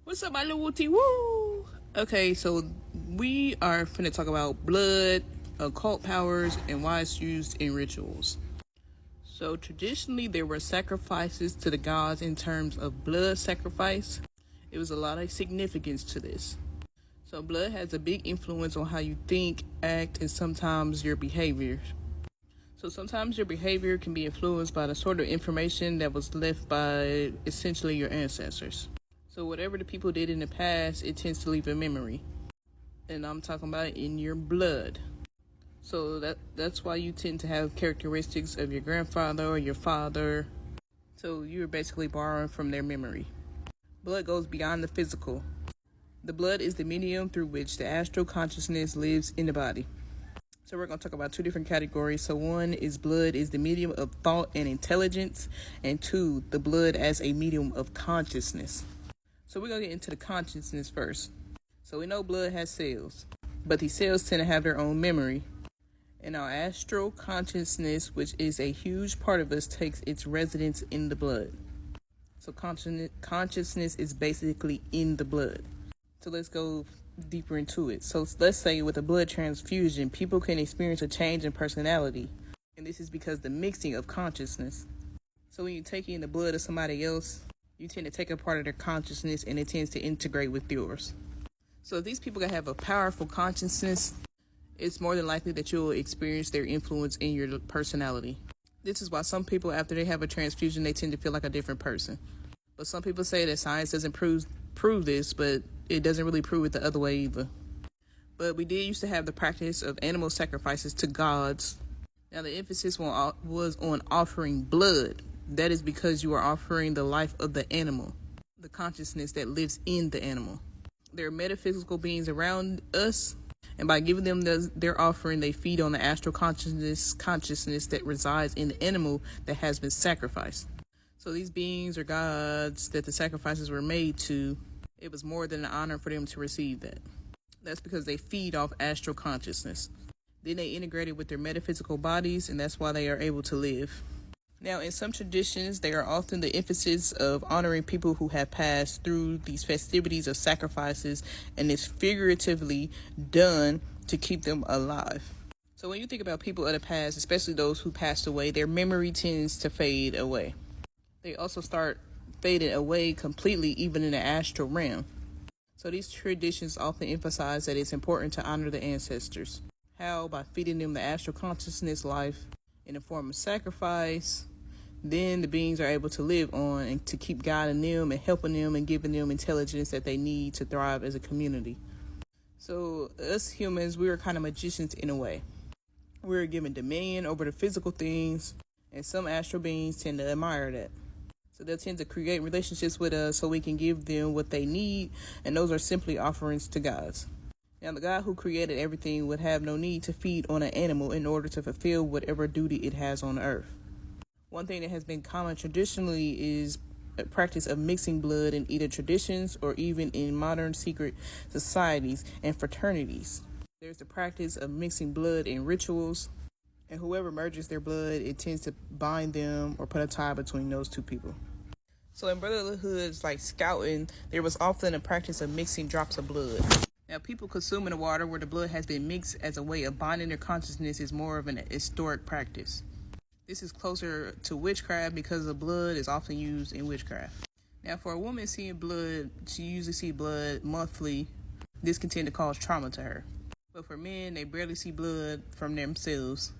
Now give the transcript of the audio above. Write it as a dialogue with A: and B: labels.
A: What's up, my little wooty woo? Okay, so we are finna talk about blood, occult powers, and why it's used in rituals. So traditionally, there were sacrifices to the gods in terms of blood sacrifice. It was a lot of significance to this. So blood has a big influence on how you think, act, and sometimes your behavior. So sometimes your behavior can be influenced by the sort of information that was left by essentially your ancestors. So whatever the people did in the past, it tends to leave a memory. And I'm talking about in your blood. So that's why you tend to have characteristics of your grandfather or your father. So you're basically borrowing from their memory. Blood goes beyond the physical. The blood is the medium through which the astral consciousness lives in the body. So we're going to talk about two different categories. So one is blood is the medium of thought and intelligence. And two, the blood as a medium of consciousness. So we're going to get into the consciousness first. So we know blood has cells, but these cells tend to have their own memory. And our astral consciousness, which is a huge part of us, takes its residence in the blood. So consciousness is basically in the blood. So let's go deeper into it. So let's say with a blood transfusion, people can experience a change in personality. And this is because the mixing of consciousness. So when you take in the blood of somebody else, you tend to take a part of their consciousness and it tends to integrate with yours. So if these people have a powerful consciousness, it's more than likely that you'll experience their influence in your personality. This is why some people, after they have a transfusion, they tend to feel like a different person. But some people say that science doesn't prove this, but it doesn't really prove it the other way either. But we did used to have the practice of animal sacrifices to gods. Now the emphasis was on offering blood. That is because you are offering the life of the animal, the consciousness that lives in the animal. There are metaphysical beings around us, and by giving them their offering, they feed on the astral consciousness that resides in the animal that has been sacrificed. So these beings are gods that the sacrifices were made to. It was more than an honor for them to receive that. That's because they feed off astral consciousness. Then they integrate it with their metaphysical bodies, and that's why they are able to live. Now, in some traditions, there are often the emphasis of honoring people who have passed through these festivities of sacrifices, and it's figuratively done to keep them alive. So when you think about people of the past, especially those who passed away, their memory tends to fade away. They also start fading away completely, even in the astral realm. So these traditions often emphasize that it's important to honor the ancestors. How? By feeding them the astral consciousness life in the form of sacrifice. Then the beings are able to live on and to keep guiding them and helping them and giving them intelligence that they need to thrive as a community. So us humans, we are kind of magicians in a way. We're given dominion over the physical things, and some astral beings tend to admire that. So they'll tend to create relationships with us so we can give them what they need, and those are simply offerings to gods. Now, the God who created everything would have no need to feed on an animal in order to fulfill whatever duty it has on earth. One thing that has been common traditionally is a practice of mixing blood in either traditions or even in modern secret societies and fraternities. There's the practice of mixing blood in rituals, and whoever merges their blood, it tends to bind them or put a tie between those two people. So in brotherhoods like scouting, there was often a practice of mixing drops of blood. Now, people consuming the water where the blood has been mixed as a way of binding their consciousness is more of an historic practice. This is closer to witchcraft because the blood is often used in witchcraft. Now, for a woman seeing blood, she usually sees blood monthly. This can tend to cause trauma to her. But for men, they barely see blood from themselves.